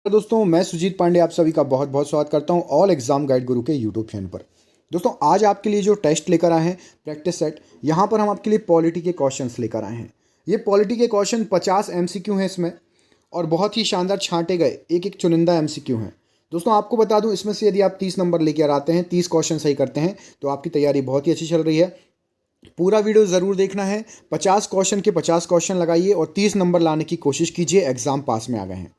तो दोस्तों मैं सुजीत पांडे आप सभी का बहुत बहुत स्वागत करता हूं ऑल एग्जाम गाइड गुरु के यूट्यूब चैनल पर। दोस्तों आज आपके लिए जो टेस्ट लेकर आए हैं प्रैक्टिस सेट, यहां पर हम आपके लिए पॉलिटी के क्वेश्चंस लेकर आए हैं। ये पॉलिटी के क्वेश्चन 50 एमसीक्यू हैं इसमें, और बहुत ही शानदार छांटे गए एक एक चुनिंदा एमसीक्यू हैं। दोस्तों आपको बता दूं, इसमें से यदि आप 30 नंबर लेकर आते हैं, 30 क्वेश्चन सही करते हैं, तो आपकी तैयारी बहुत ही अच्छी चल रही है। पूरा वीडियो ज़रूर देखना है। 50 क्वेश्चन के 50 क्वेश्चन लगाइए और 30 नंबर लाने की कोशिश कीजिए। एग्जाम पास में आ गए हैं।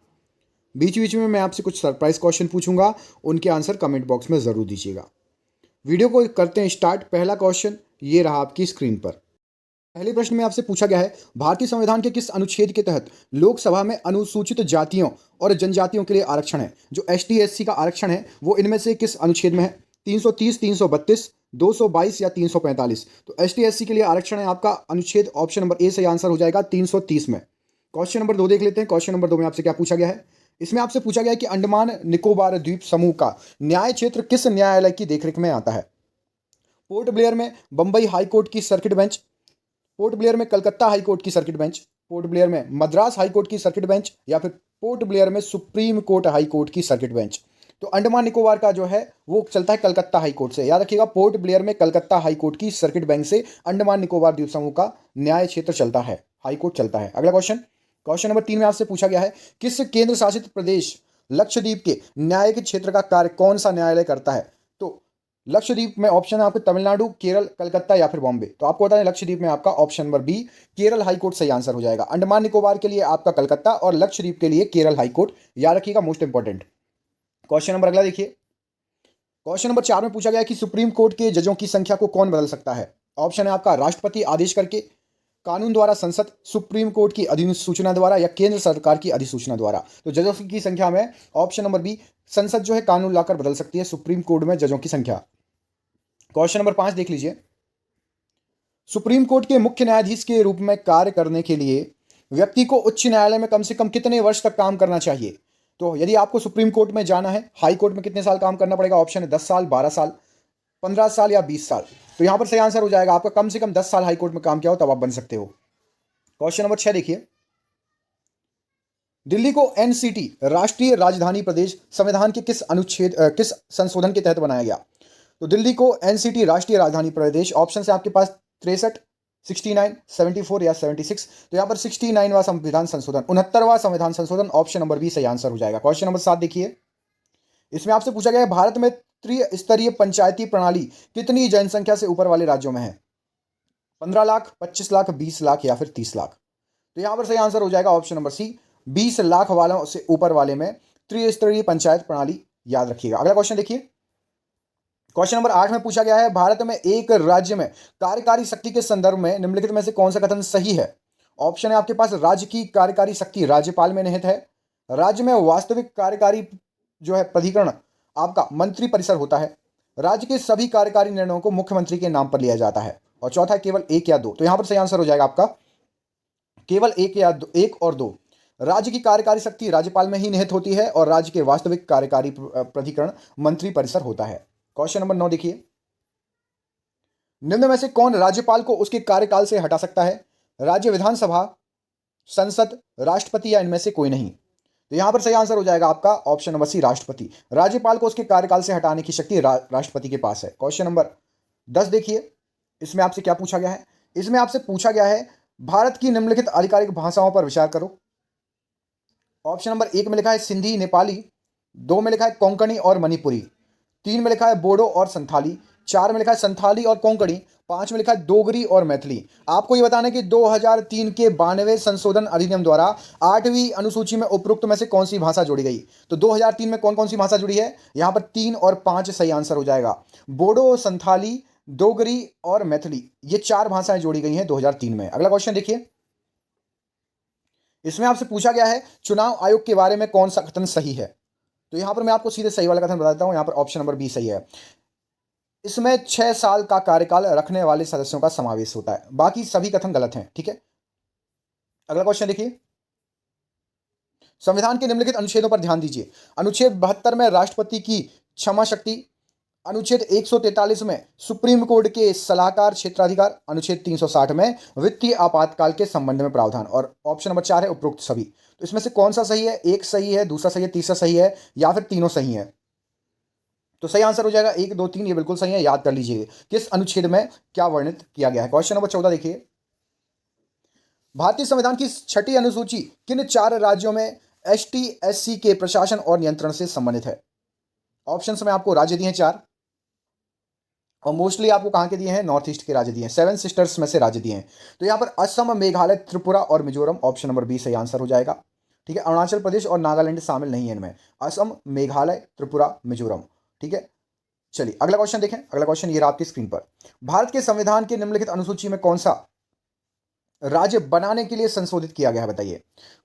बीच बीच में मैं आपसे कुछ सरप्राइज क्वेश्चन पूछूंगा, उनके आंसर कमेंट बॉक्स में ज़रूर दीजिएगा। वीडियो को करते हैं स्टार्ट। पहला क्वेश्चन ये रहा आपकी स्क्रीन पर। पहले प्रश्न में आपसे पूछा गया है, भारतीय संविधान के किस अनुच्छेद के तहत लोकसभा में अनुसूचित जातियों और जनजातियों के लिए आरक्षण है? जो एसटी एससी का आरक्षण है वो इनमें से किस अनुच्छेद में है? 330, 332, 222 या 345? तो एसटी एससी के लिए आरक्षण है आपका अनुच्छेद ऑप्शन नंबर ए से आंसर हो जाएगा 330 में। क्वेश्चन नंबर 2 देख लेते हैं। क्वेश्चन नंबर 2 में आपसे क्या पूछा गया है? इसमें आपसे पूछा गया है कि अंडमान निकोबार द्वीप समूह का न्याय क्षेत्र किस न्यायालय की देखरेख में आता है? पोर्ट ब्लेयर में बंबई हाई कोर्ट की सर्किट बेंच, पोर्ट ब्लेयर में कलकत्ता हाई कोर्ट की सर्किट बेंच, पोर्ट ब्लेयर में मद्रास हाई कोर्ट की सर्किट बेंच, या फिर पोर्ट ब्लेयर में सुप्रीम कोर्ट हाई कोर्ट की सर्किट बेंच? तो अंडमान निकोबार का जो है वो चलता है कलकत्ता हाई कोर्ट से। याद रखिएगा, पोर्ट ब्लेयर में कलकत्ता हाई कोर्ट की सर्किट बेंच से अंडमान निकोबार द्वीप समूह का न्याय क्षेत्र चलता है, हाई कोर्ट चलता है। अगला क्वेश्चन, क्वेश्चन नंबर 3 में आपसे पूछा गया है, किस केंद्र शासित प्रदेश लक्षद्वीप के न्यायिक क्षेत्र का कार्य कौन सा न्यायालय करता है? तो लक्षद्वीप में ऑप्शन है आपको तमिलनाडु, केरल, कलकत्ता या फिर बॉम्बे। तो आपको बताएं लक्षद्वीप में आपका option number B Kerala high court सही आंसर हो जाएगा। अंडमान निकोबार के लिए आपका कलकत्ता और लक्षद्वीप के लिए केरल हाई कोर्ट, याद रखिएगा, मोस्ट इंपॉर्टेंट। क्वेश्चन नंबर अगला देखिए। क्वेश्चन नंबर 4 में पूछा गया कि सुप्रीम कोर्ट के जजों की संख्या को कौन बदल सकता है? ऑप्शन है आपका राष्ट्रपति आदेश करके, कानून द्वारा, संसद, सुप्रीम कोर्ट की अधिसूचना द्वारा या केंद्र सरकार की अधिसूचना द्वारा। तो जजों की संख्या में ऑप्शन नंबर बी संसद जो है कानून लाकर बदल सकती है सुप्रीम कोर्ट में जजों की संख्या। क्वेश्चन नंबर 5 देख लीजिए। सुप्रीम कोर्ट के मुख्य न्यायाधीश के रूप में कार्य करने के लिए व्यक्ति को उच्च न्यायालय में कम से कम कितने वर्ष तक काम करना चाहिए? तो यदि आपको सुप्रीम कोर्ट में जाना है, हाई कोर्ट में कितने साल काम करना पड़ेगा? ऑप्शन है 10 साल, 12 साल, 15 साल या 20 साल। तो यहां पर सही आंसर हो जाएगा आपका कम से कम 10 साल हाई कोर्ट में काम किया हो तब आप बन सकते हो। क्वेश्चन नंबर 6 देखिए। दिल्ली को एनसीटी राष्ट्रीय राजधानी प्रदेश संविधान के किस अनुच्छेद किस संशोधन के तहत बनाया गया? तो दिल्ली को एनसीटी राष्ट्रीय राजधानी प्रदेश, ऑप्शन है आपके पास 63, 69, 74 या 76। तो यहां पर 69वां संविधान संशोधन, 69वां संविधान संशोधन, ऑप्शन नंबर बी सही आंसर हो जाएगा। क्वेश्चन नंबर 7 देखिए। इसमें आपसे पूछा गया है, भारत में त्रिस्तरीय पंचायती प्रणाली कितनी जनसंख्या से ऊपर वाले राज्यों में है? 15 लाख, 25 लाख, 20 लाख या फिर 30 लाख? तो यहां पर सही आंसर हो जाएगा ऑप्शन नंबर सी 20 लाख वालों से ऊपर वाले में त्रिस्तरीय पंचायत प्रणाली, याद रखिएगा। अगला क्वेश्चन देखिए। क्वेश्चन नंबर 8 में पूछा गया है, भारत में एक राज्य में कार्यकारी शक्ति के संदर्भ में निम्नलिखित में से कौन सा कथन सही है? ऑप्शन है आपके पास, राज्य की कार्यकारी शक्ति राज्यपाल में निहित है, राज्य में वास्तविक कार्यकारी जो है प्राधिकरण आपका मंत्री परिषद होता है, राज्य के सभी कार्यकारी निर्णयों को मुख्यमंत्री के नाम पर लिया जाता है, और चौथा है केवल एक या दो। तो यहां पर सही आंसर हो जाएगा आपका केवल एक या दो, एक और दो। राज्य की कार्यकारी शक्ति राज्यपाल में ही निहित होती है और राज्य के वास्तविक कार्यकारी प्राधिकरण मंत्री परिषद होता है। क्वेश्चन नंबर 9 देखिए। निम्न में से कौन राज्यपाल को उसके कार्यकाल से हटा सकता है? राज्य विधानसभा, संसद, राष्ट्रपति या इनमें से कोई नहीं? तो यहां पर सही आंसर हो जाएगा आपका ऑप्शन नंबर सी राष्ट्रपति। राज्यपाल को उसके कार्यकाल से हटाने की शक्ति राष्ट्रपति के पास है। क्वेश्चन नंबर 10 देखिए। इसमें आपसे क्या पूछा गया है? इसमें आपसे पूछा गया है, भारत की निम्नलिखित आधिकारिक भाषाओं पर विचार करो। ऑप्शन नंबर 1 में लिखा है सिंधी नेपाली, 2 में लिखा है कोंकणी और मणिपुरी, 3 में लिखा है बोडो और संथाली, 4 में लिखा है संथाली और कोंकणी, 5 में लिखा है डोगरी और मैथिली। आपको ये बताना है कि 2003 के 92वें संशोधन अधिनियम द्वारा 8वीं अनुसूची में उपरोक्त में से कौन सी भाषा जोड़ी गई? तो 2003 में कौन कौन सी भाषा जुड़ी है? यहां पर 3 और 5 सही आंसर हो जाएगा। बोडो, संथाली, डोगरी और मैथिली, ये 4 भाषाएं जोड़ी गई हैं 2003 में। अगला क्वेश्चन देखिए। इसमें आपसे पूछा गया है, चुनाव आयोग के बारे में कौन सा कथन सही है? तो यहां पर मैं आपको सीधे सही वाला कथन बता देता हूं। यहां पर ऑप्शन नंबर बी सही है। इसमें 6 साल का कार्यकाल रखने वाले सदस्यों का समावेश होता है, बाकी सभी कथन गलत हैं। ठीक है, अगला क्वेश्चन देखिए। संविधान के निम्नलिखित अनुच्छेदों पर ध्यान दीजिए। अनुच्छेद 72 में राष्ट्रपति की क्षमा शक्ति, अनुच्छेद 143 में सुप्रीम कोर्ट के सलाहकार क्षेत्राधिकार, अनुच्छेद 360 में वित्तीय आपातकाल के संबंध में प्रावधान, और ऑप्शन नंबर 4 है उपरोक्त सभी। तो इसमें से कौन सा सही है? एक सही है, दूसरा सही है, तीसरा सही है, या फिर तीनों सही है? तो सही आंसर हो जाएगा 1, 2, 3, ये बिल्कुल सही है। याद कर लीजिए किस अनुच्छेद में क्या वर्णित किया गया है। क्वेश्चन नंबर 14 देखिए, भारतीय संविधान की छठी अनुसूची किन 4 राज्यों में एसटी एससी के प्रशासन और नियंत्रण से संबंधित है? ऑप्शंस में आपको राज्य दिए हैं 4, और मोस्टली आपको कहां के दिए हैं? नॉर्थ ईस्ट के राज्य दिए हैं, 7 सिस्टर्स में से राज्य दिए हैं। तो यहां पर असम, मेघालय, त्रिपुरा और मिजोरम, ऑप्शन नंबर बी सही आंसर हो जाएगा। ठीक है, अरुणाचल प्रदेश और नागालैंड शामिल नहीं है इनमें। असम, मेघालय, त्रिपुरा, मिजोरम। ठीक है, चलिए अगला क्वेश्चन देखें। अगला क्वेश्चन ये रहा आपकी स्क्रीन पर। भारत के संविधान के निम्नलिखित अनुसूची में कौन सा राज्य बनाने के लिए संशोधित किया गया है? बताइए।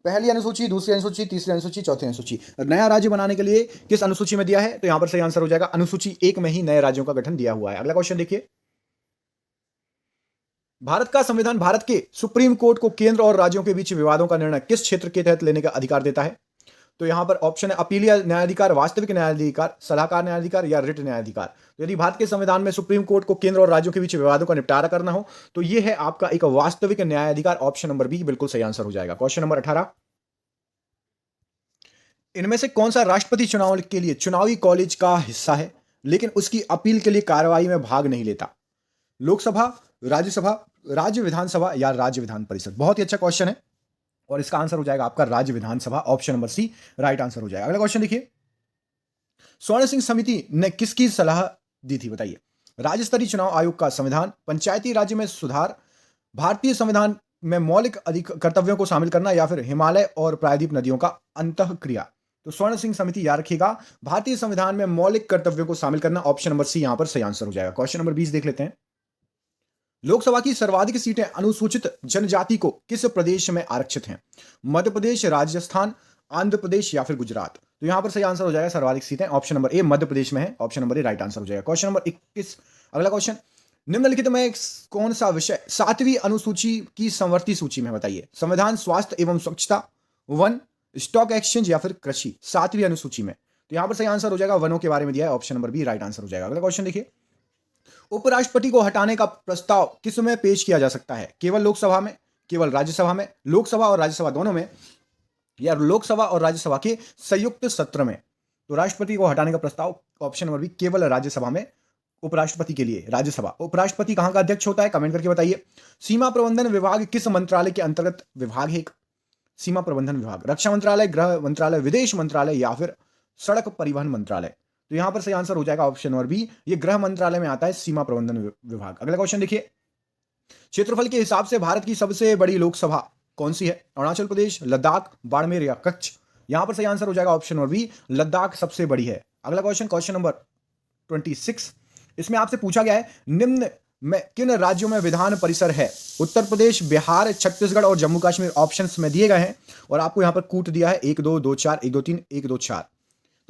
पहली अनुसूची, दूसरी अनुसूची, तीसरी अनुसूची, चौथी अनुसूची। नया राज्य बनाने के लिए किस अनुसूची में दिया है? तो यहां पर सही आंसर हो जाएगा अनुसूची 1 में ही नए राज्यों का गठन दिया हुआ है। अगला क्वेश्चन देखिए, भारत का संविधान भारत के सुप्रीम कोर्ट को केंद्र और राज्यों के बीच विवादों का निर्णय किस क्षेत्र के तहत लेने का अधिकार देता है? तो यहां पर ऑप्शन है अपीलीय न्यायाधिकार, वास्तविक न्यायाधिकार, सलाहकार न्यायाधिकार या रिट न्यायाधिकार। तो यदि भारत के संविधान में सुप्रीम कोर्ट को केंद्र और राज्यों के बीच विवादों का निपटारा करना हो तो यह है आपका एक वास्तविक न्यायाधिकार, ऑप्शन नंबर बी बिल्कुल सही आंसर हो जाएगा। क्वेश्चन नंबर 18, इनमें से कौन सा राष्ट्रपति चुनाव के लिए चुनावी कॉलेज का हिस्सा है लेकिन उसकी अपील के लिए कार्रवाई में भाग नहीं लेता? लोकसभा, राज्यसभा, राज्य विधानसभा या राज्य विधान परिषद? बहुत ही अच्छा क्वेश्चन है और इसका आंसर हो जाएगा आपका राज्य विधानसभा, option number C right answer हो जाएगा। अगला क्वेश्चन देखिए, स्वर्ण सिंह समिति ने किसकी सलाह दी थी? बताइए। राज्य स्तरीय चुनाव आयोग का संविधान, पंचायती राज्य में सुधार, भारतीय संविधान में मौलिक अधिक कर्तव्यों को शामिल करना, या फिर हिमालय और प्रायद्वीप नदियों का अंतःक्रिया? तो स्वर्ण सिंह समिति याद रखिएगा, भारतीय संविधान में मौलिक कर्तव्यों को शामिल करना, ऑप्शन नंबर सी यहां पर सही आंसर हो जाएगा। क्वेश्चन नंबर 20 देख लेते हैं, लोकसभा की सर्वाधिक सीटें अनुसूचित जनजाति को किस प्रदेश में आरक्षित हैं? मध्य प्रदेश, राजस्थान, आंध्र प्रदेश या फिर गुजरात? तो यहां पर सही आंसर हो जाएगा सर्वाधिक सीटें option number A Madhya Pradesh में है, option number A right answer हो जाएगा। क्वेश्चन नंबर 21, अगला क्वेश्चन, निम्नलिखित में कौन सा विषय 7वीं अनुसूची की संवर्ती सूची में? बताइए। संविधान, स्वास्थ्य एवं स्वच्छता, वन, स्टॉक एक्सचेंज या फिर कृषि? 7वीं अनुसूची में तो यहां पर सही आंसर हो जाएगा वनों के बारे में दिया है, option number B right answer हो जाएगा। अगला क्वेश्चन देखिए, उपराष्ट्रपति को हटाने का प्रस्ताव किस में पेश किया जा सकता है? केवल लोकसभा में, केवल राज्यसभा में, लोकसभा और राज्यसभा दोनों में, या लोकसभा और राज्यसभा के संयुक्त सत्र में? तो राष्ट्रपति को हटाने का प्रस्ताव ऑप्शन नंबर बी केवल राज्यसभा में, उपराष्ट्रपति के लिए राज्यसभा। उपराष्ट्रपति कहां का अध्यक्ष होता है? कमेंट करके बताइए। सीमा प्रबंधन विभाग किस मंत्रालय के अंतर्गत विभाग है? सीमा प्रबंधन विभाग, रक्षा मंत्रालय, गृह मंत्रालय, विदेश मंत्रालय या फिर सड़क परिवहन मंत्रालय? तो यहां पर सही आंसर हो जाएगा ऑप्शन नंबर बी, ये गृह मंत्रालय में आता है सीमा प्रबंधन विभाग। अगला क्वेश्चन देखिए, क्षेत्रफल के हिसाब से भारत की सबसे बड़ी लोकसभा कौन सी है? अरुणाचल प्रदेश, लद्दाख, बाड़मेर या कच्छ? यहां पर सही आंसर हो जाएगा ऑप्शन नंबर बी, लद्दाख सबसे बड़ी है। अगला क्वेश्चन, क्वेश्चन नंबर 26, इसमें आपसे पूछा गया है निम्न में किन राज्यों में विधान परिसर है? उत्तर प्रदेश, बिहार, छत्तीसगढ़ और जम्मू कश्मीर ऑप्शंस में दिए गए हैं और आपको यहां पर कूट दिया है 1 2 2 4 1 2 3 1 2 4।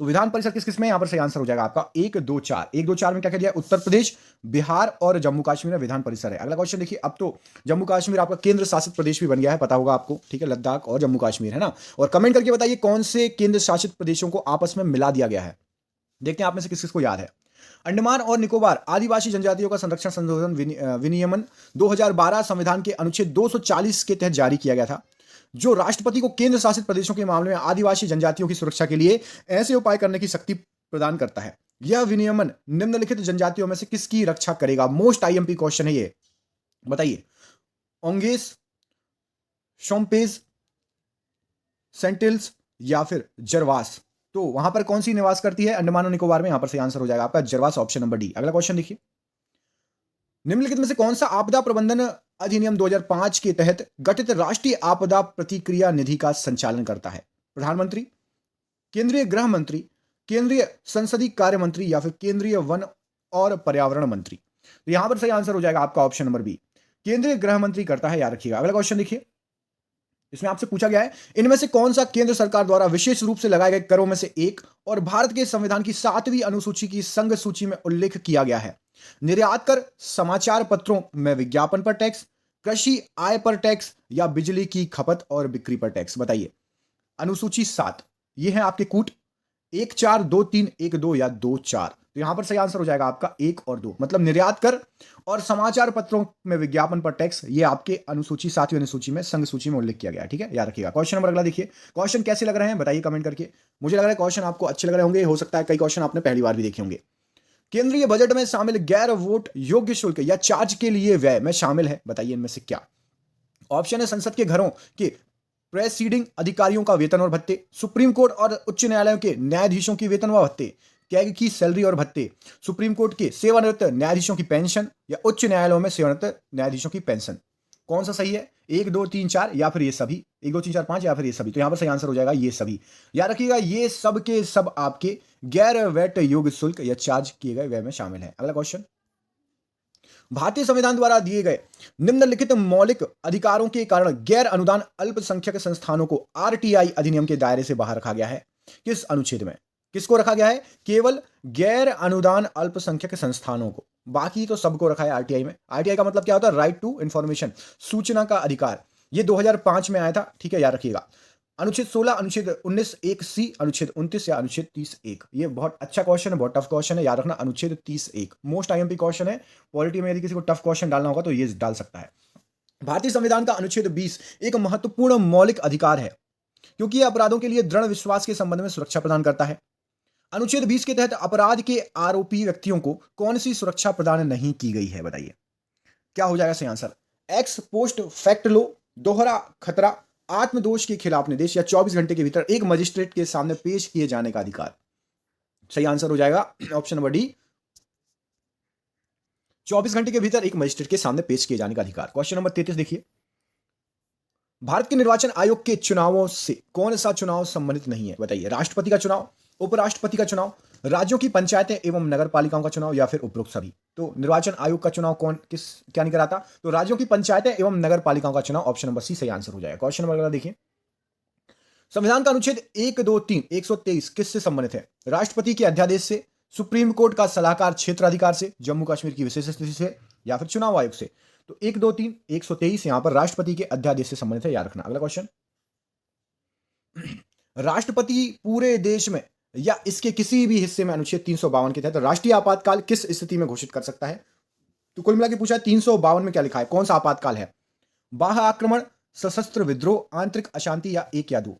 तो विधान परिषद किस किस में? यहां पर सही आंसर हो जाएगा आपका 1 2 4। 1 2 4 में क्या कह दिया? उत्तर प्रदेश, बिहार और जम्मू कश्मीर में विधान परिसर है। अगला क्वेश्चन देखिए, अब तो जम्मू कश्मीर आपका केंद्र शासित प्रदेश भी बन गया है, पता होगा आपको, ठीक है, लद्दाख और जम्मू कश्मीर है ना। और कमेंट करके बताइए कौन से केंद्र शासित प्रदेशों को आपस में मिला दिया गया है। देखते हैं आप में से किस किस को याद है। अंडमान और निकोबार आदिवासी जनजातियों का संरक्षण संशोधन विनियमन 2012 संविधान के अनुच्छेद 240 के तहत जारी किया गया था, जो राष्ट्रपति को केंद्र शासित प्रदेशों के मामले में आदिवासी जनजातियों की सुरक्षा के लिए ऐसे उपाय करने की शक्ति प्रदान करता है। यह विनियमन निम्नलिखित जनजातियों में से किसकी रक्षा करेगा? मोस्ट आईएमपी क्वेश्चन है ये, बताइए। ओंगेस, शोम्पेज, सेंटिल्स या फिर जरवास? तो वहां पर कौन सी निवास करती है अंडमान और निकोबार में? यहां पर सही आंसर हो जाएगा आपका जरवास, ऑप्शन नंबर डी। अगला क्वेश्चन देखिए, निम्नलिखित में से कौन सा आपदा प्रबंधन अधिनियम 2005 के तहत गठित राष्ट्रीय आपदा प्रतिक्रिया निधि का संचालन करता है? प्रधानमंत्री, केंद्रीय गृह मंत्री, केंद्रीय संसदीय कार्य मंत्री या फिर केंद्रीय वन और पर्यावरण मंत्री? तो यहां पर सही आंसर हो जाएगा आपका ऑप्शन नंबर बी, केंद्रीय गृह मंत्री करता है, याद रखिएगा। अगला क्वेश्चन देखिए, इसमें आपसे पूछा गया है इनमें से कौन सा केंद्र सरकार द्वारा विशेष रूप से लगाए गए करों में से एक और भारत के संविधान की 7वीं अनुसूची की संघ सूची में उल्लेख किया गया है? निर्यात कर, समाचार पत्रों में विज्ञापन पर टैक्स, कृषि आय पर टैक्स या बिजली की खपत और बिक्री पर टैक्स? बताइए। अनुसूची 7 ये है आपके कूट 1 4 2 3 1 2 या 2 4। तो यहां पर सही आंसर हो जाएगा आपका 1 और 2, मतलब निर्यात कर और समाचार पत्रों में विज्ञापन पर टैक्स, ये आपके अनुसूची 7वीं अनुसूची में संघ सूची में उल्लेख किया गया है। ठीक है, याद रखिएगा। क्वेश्चन नंबर अगला देखिए। क्वेश्चन कैसे लग रहे हैं बताइए कमेंट करके। मुझे लग रहा है क्वेश्चन आपको अच्छे लग रहे होंगे, हो सकता है कई क्वेश्चन आपने पहली बार भी देखे होंगे। केंद्रीय बजट में शामिल गैर वोट योग्य शुल्क या चार्ज के लिए व्यय में शामिल है, बताइए इनमें से क्या। ऑप्शन है संसद के घरों के प्रेसिडिंग अधिकारियों का वेतन और भत्ते, सुप्रीम कोर्ट और उच्च न्यायालयों के न्यायाधीशों की वेतन व भत्ते, कैग की सैलरी और भत्ते, सुप्रीम कोर्ट के सेवानिवृत्त न्यायाधीशों की पेंशन या उच्च न्यायालयों में सेवानिवृत्त न्यायाधीशों की पेंशन। कौन सा सही है? 1 2 3 4 या फिर ये सभी? 1 2 3 4 5 या फिर ये सभी? तो यहां पर सही आंसर हो जाएगा ये सभी। याद रखिएगा ये सब के सब आपके गैर वैट योग्य शुल्क या चार्ज किए गए व्यय में शामिल है। अगला क्वेश्चन, भारतीय संविधान द्वारा दिए गए निम्नलिखित मौलिक अधिकारों के कारण गैर अनुदान अल्पसंख्यक संस्थानों को आरटीआई अधिनियम के दायरे से बाहर रखा गया है। किस अनुच्छेद में? किसको रखा गया है? केवल गैर अनुदान अल्पसंख्यक संस्थानों को, बाकी तो सबको रखा है आरटीआई में। आरटीआई का मतलब क्या होता है? राइट टू इंफॉर्मेशन, सूचना का अधिकार। ये 2005 में आया था। ठीक है, याद रखिएगा। अनुच्छेद 16, अनुच्छेद 19 1 सी, अनुच्छेद 29 या अनुच्छेद 30 1। ये बहुत अच्छा क्वेश्चन है, बहुत टफ क्वेश्चन है, याद रखना। अनुच्छेद 30 1 मोस्ट आईएमपी क्वेश्चन है। पॉलिटी में यदि किसी को टफ क्वेश्चन डालना होगा तो ये डाल सकता है। भारतीय संविधान का अनुच्छेद 20 एक महत्वपूर्ण मौलिक अधिकार है क्योंकि यह अपराधों के लिए दृढ़ विश्वास के संबंध में सुरक्षा प्रदान करता है। अनुच्छेद 20 के तहत अपराध के आरोपी व्यक्तियों को कौन सी सुरक्षा प्रदान नहीं की गई है, बताइए क्या हो जाएगा सही आंसर? एक्स पोस्ट फैक्ट लो, दोहरा खतरा, आत्मदोष के खिलाफ निर्देश या 24 घंटे के भीतर एक मजिस्ट्रेट के सामने पेश किए जाने का अधिकार। सही आंसर हो जाएगा ऑप्शन नंबर डी, 24 घंटे के भीतर एक मजिस्ट्रेट के सामने पेश किए जाने का अधिकार। क्वेश्चन नंबर 33 देखिए, भारत के निर्वाचन आयोग के चुनावों से कौन सा चुनाव संबंधित नहीं है, बताइए। राष्ट्रपति का चुनाव, उपराष्ट्रपति का चुनाव, राज्यों की पंचायतें एवं नगर पालिकाओं का चुनाव या फिर उपरोक्त सभी। तो निर्वाचन आयोग का चुनाव कौन किस क्या नहीं कराता? तो राज्यों की पंचायतें एवं नगर पालिकाओं का चुनाव, ऑप्शन नंबर सी सही आंसर हो जाएगा। क्वेश्चन नंबर अगला देखिए, संविधान का अनुच्छेद 1 2 3 123 किससे संबंधित है? राष्ट्रपति के अध्यादेश से, सुप्रीम कोर्ट का सलाहकार क्षेत्राधिकार से, जम्मू कश्मीर की विशेष स्थिति से या फिर चुनाव आयोग से। तो 1 2 3 123 यहां पर राष्ट्रपति के अध्यादेश से संबंधित है, याद रखना। अगला क्वेश्चन, राष्ट्रपति पूरे देश में या इसके किसी भी हिस्से में अनुच्छेद 352 के तहत राष्ट्रीय आपातकाल किस स्थिति में घोषित कर सकता है? तो कुल मिला के पूछा 352 में क्या लिखा है, कौन सा आपातकाल है? बाह्य आक्रमण, सशस्त्र विद्रोह, आंतरिक अशांति या एक या दो।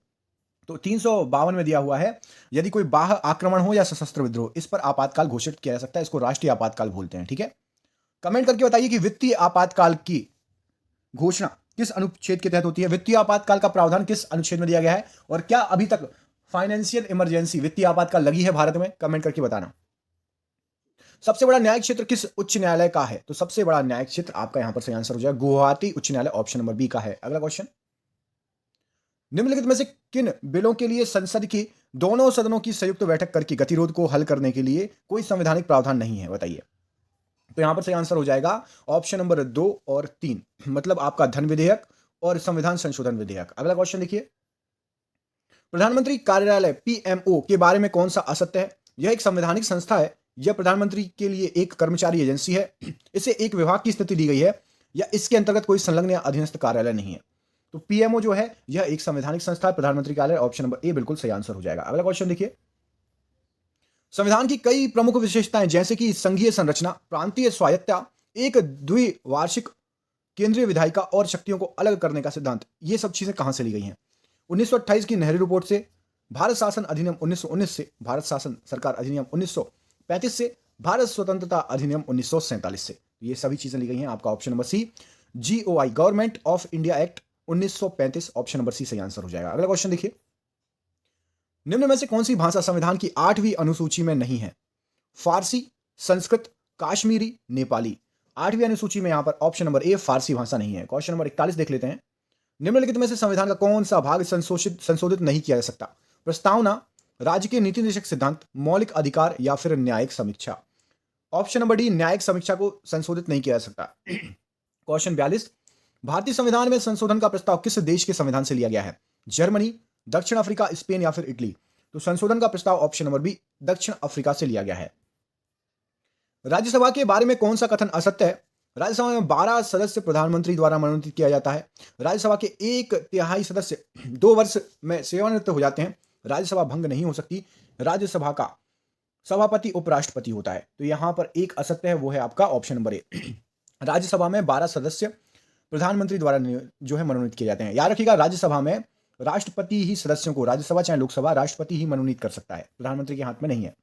तो 352 में दिया हुआ है यदि कोई बाह्य आक्रमण हो या सशस्त्र विद्रोह, इस पर आपातकाल घोषित किया जा सकता है। इसको राष्ट्रीय आपातकाल बोलते हैं। ठीक है, कमेंट करके बताइए कि वित्तीय आपातकाल की घोषणा किस अनुच्छेद के तहत होती है? वित्तीय आपातकाल का प्रावधान किस अनुच्छेद में दिया गया है? और क्या अभी तक फाइनेंशियल इमरजेंसी वित्तीय आपातकाल लगी है भारत में? कमेंट करके बताना। सबसे बड़ा न्यायिक क्षेत्र किस उच्च न्यायालय का है? तो सबसे बड़ा न्यायिक क्षेत्र आपका यहां पर सही आंसर हो जाएगा गुवाहाटी उच्च न्यायालय, ऑप्शन नंबर बी का है। अगला क्वेश्चन, निम्नलिखित में से किन बिलों के लिए संसद की दोनों सदनों की संयुक्त बैठक करके गतिरोध को हल करने के लिए कोई संवैधानिक प्रावधान नहीं है, बताइए। तो यहां पर सही आंसर हो जाएगा ऑप्शन नंबर 2 और 3, मतलब आपका धन विधेयक और संविधान संशोधन विधेयक। अगला क्वेश्चन देखिए, प्रधानमंत्री कार्यालय पीएमओ के बारे में कौन सा असत्य है? यह एक संवैधानिक संस्था है, यह प्रधानमंत्री के लिए एक कर्मचारी एजेंसी है, इसे एक विभाग की स्थिति दी गई है, या इसके अंतर्गत कोई संलग्न या अधीनस्थ कार्यालय नहीं है। तो पीएमओ जो है यह एक संवैधानिक संस्था है, प्रधानमंत्री कार्यालय, ऑप्शन नंबर ए बिल्कुल सही आंसर हो जाएगा। अगला क्वेश्चन देखिए, संविधान की कई प्रमुख विशेषताएं जैसे कि संघीय संरचना, प्रांतीय स्वायत्तता, एक द्विवार्षिक केंद्रीय विधायिका और शक्तियों को अलग करने का सिद्धांत, ये सब चीजें कहां से ली गई हैं? 1928 की नेहरू रिपोर्ट से, भारत शासन अधिनियम 1919 से, भारत शासन सरकार अधिनियम 1935 से, भारत स्वतंत्रता अधिनियम 1947 से। ये सभी चीजें ली गई हैं। आपका option number C, GOI government of India act 1935, option number C सही आंसर हो जाएगा। अगला क्वेश्चन देखिए, निम्न में से कौन सी भाषा संविधान की 8वीं अनुसूची में नहीं है? फारसी, संस्कृत, काश्मीरी, नेपाली। 8वीं अनुसूची में यहां पर ऑप्शन नंबर ए फारसी भाषा नहीं है। क्वेश्चन नंबर 41 देख लेते हैं, निम्नलिखित में से संविधान का कौन सा भाग संशोधित नहीं किया जा सकता? प्रस्तावना, राज्य के नीति निर्देशक सिद्धांत, मौलिक अधिकार या फिर न्यायिक समीक्षा। ऑप्शन नंबर डी न्यायिक समीक्षा को संशोधित नहीं किया जा सकता। क्वेश्चन 42, भारतीय संविधान में संशोधन का प्रस्ताव किस देश के संविधान से लिया गया है? जर्मनी, दक्षिण अफ्रीका, स्पेन या फिर इटली। तो संशोधन का प्रस्ताव ऑप्शन नंबर बी दक्षिण अफ्रीका से लिया गया है। राज्यसभा के बारे में कौन सा कथन असत्य है? राज्यसभा में 12 सदस्य प्रधानमंत्री द्वारा मनोनीत किया जाता है। राज्यसभा के 1/3 सदस्य 2 वर्ष में सेवानिवृत्त हो जाते हैं। राज्यसभा भंग नहीं हो सकती। राज्यसभा का सभापति उपराष्ट्रपति होता है। तो यहां पर एक असत्य है, वो है आपका ऑप्शन नंबर ए। राज्यसभा में 12 सदस्य प्रधानमंत्री द्वारा जो है मनोनीत किए जाते हैं। याद रखिएगा, राज्यसभा में राष्ट्रपति ही सदस्यों को, राज्यसभा चाहे लोकसभा, राष्ट्रपति ही मनोनीत कर सकता है, प्रधानमंत्री के हाथ में नहीं है।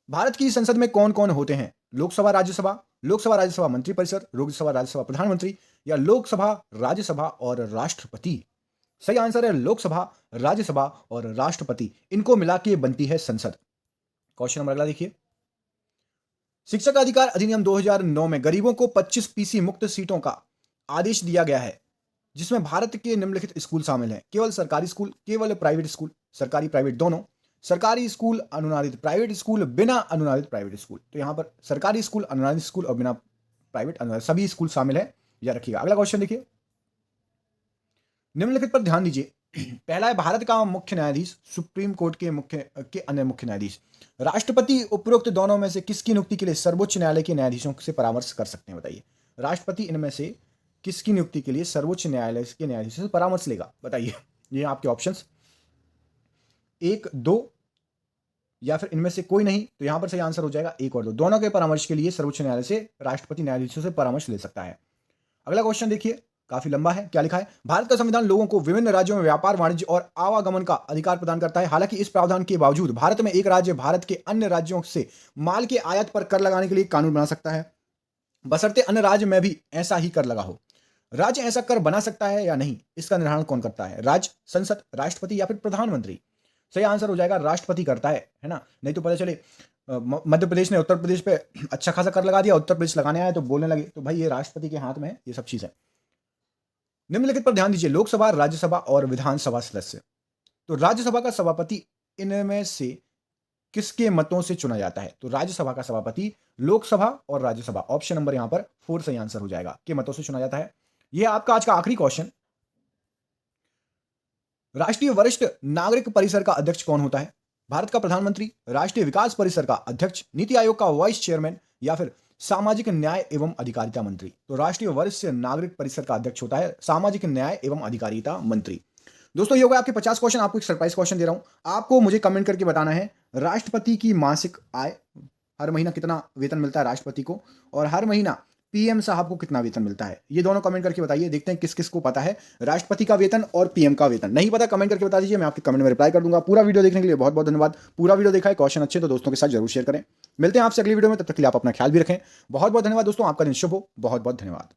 भारत की संसद में कौन कौन होते हैं? लोकसभा राज्यसभा मंत्रिपरिषद, लोकसभा राज्यसभा प्रधानमंत्री, या लोकसभा राज्यसभा और राष्ट्रपति? सही आंसर है लोकसभा, राज्यसभा और राष्ट्रपति, इनको मिला के बनती है संसद। क्वेश्चन नंबर अगला देखिए। शिक्षक अधिकार अधिनियम 2009 में गरीबों को 25 पीसी मुक्त सीटों का आदेश दिया गया है, जिसमें भारत के निम्नलिखित स्कूल शामिल हैं। केवल सरकारी स्कूल, केवल प्राइवेट स्कूल, सरकारी प्राइवेट दोनों, सरकारी स्कूल, अनुदानित प्राइवेट स्कूल, बिना अनुदानित प्राइवेट स्कूल। तो यहां पर सरकारी स्कूल, अनुदानित स्कूल और बिना प्राइवेट अनुदानित सभी स्कूल शामिल है, याद रखिएगा। अगला क्वेश्चन देखिए, निम्नलिखित पर ध्यान दीजिए। पहला है भारत का मुख्य न्यायाधीश, सुप्रीम कोर्ट के अन्य मुख्य न्यायाधीश। राष्ट्रपति उपरोक्त दोनों में से किसकी नियुक्ति के लिए सर्वोच्च न्यायालय के न्यायाधीशों से परामर्श कर सकते हैं? बताइए, राष्ट्रपति इनमें से किसकी नियुक्ति के लिए सर्वोच्च न्यायालय के न्यायाधीशों से परामर्श लेगा? बताइए, ये आपके ऑप्शंस 1, 2 या फिर इनमें से कोई नहीं। तो यहां पर सही आंसर हो जाएगा 1 और 2। दोनों के परामर्श के लिए सर्वोच्च न्यायालय से राष्ट्रपति न्यायाधीशों से परामर्श ले सकता है। अगला क्वेश्चन देखिए, काफी लंबा है। क्या लिखा है? भारत का संविधान लोगों को विभिन्न राज्यों में व्यापार, वाणिज्य और आवागमन का अधिकार प्रदान करता है। हालांकि इस प्रावधान के बावजूद भारत में एक राज्य भारत के अन्य राज्यों से माल के आयात पर कर लगाने के लिए कानून बना सकता है, बशर्ते अन्य राज्य में भी ऐसा ही कर लगा हो। राज्य ऐसा कर बना सकता है या नहीं, इसका निर्धारण कौन करता है? राज्य, संसद, राष्ट्रपति या फिर प्रधानमंत्री? सही आंसर हो जाएगा राष्ट्रपति करता है ना। नहीं तो पता चले मध्य प्रदेश ने उत्तर प्रदेश पे अच्छा खासा कर लगा दिया, उत्तर प्रदेश लगाने आए तो बोलने लगे, तो भाई ये राष्ट्रपति के हाथ में है ये सब चीजें। निम्नलिखित पर ध्यान दीजिए, लोकसभा, राज्यसभा और विधानसभा सदस्य। तो राज्यसभा का सभापति इनमें से किसके मतों से चुना जाता है? तो राज्यसभा का सभापति लोकसभा और राज्यसभा, ऑप्शन नंबर यहां पर 4 सही आंसर हो जाएगा, के मतों से चुना जाता है। यह आपका आज का आखिरी क्वेश्चन। राष्ट्रीय वरिष्ठ नागरिक परिषद का अध्यक्ष कौन होता है? भारत का प्रधानमंत्री, राष्ट्रीय विकास परिषद का अध्यक्ष, नीति आयोग का वाइस चेयरमैन या फिर सामाजिक न्याय एवं अधिकारिता मंत्री? तो राष्ट्रीय वरिष्ठ नागरिक परिषद का अध्यक्ष होता है सामाजिक न्याय एवं अधिकारिता मंत्री। दोस्तों ये हो गया आपके 50 क्वेश्चन। आपको एक सरप्राइज क्वेश्चन दे रहा हूं, आपको मुझे कमेंट करके बताना है राष्ट्रपति की मासिक आय, हर महीना कितना वेतन मिलता है राष्ट्रपति को, और हर महीना पीएम साहब को कितना वेतन मिलता है। ये दोनों कमेंट करके बताइए, देखते हैं किस किस को पता है राष्ट्रपति का वेतन और पीएम का वेतन। नहीं पता कमेंट करके बता दीजिए, मैं आपके कमेंट में रिप्लाई कर दूंगा। पूरा वीडियो देखने के लिए बहुत बहुत धन्यवाद। पूरा वीडियो देखा है, क्वेश्चन अच्छे तो दोस्तों के साथ जरूर शेयर करें। मिलते हैं आपसे अगली वीडियो में, तब तक के लिए आप अपना ख्याल भी रखें। बहुत बहुत धन्यवाद दोस्तों, आपका दिन शुभ हो। बहुत बहुत धन्यवाद।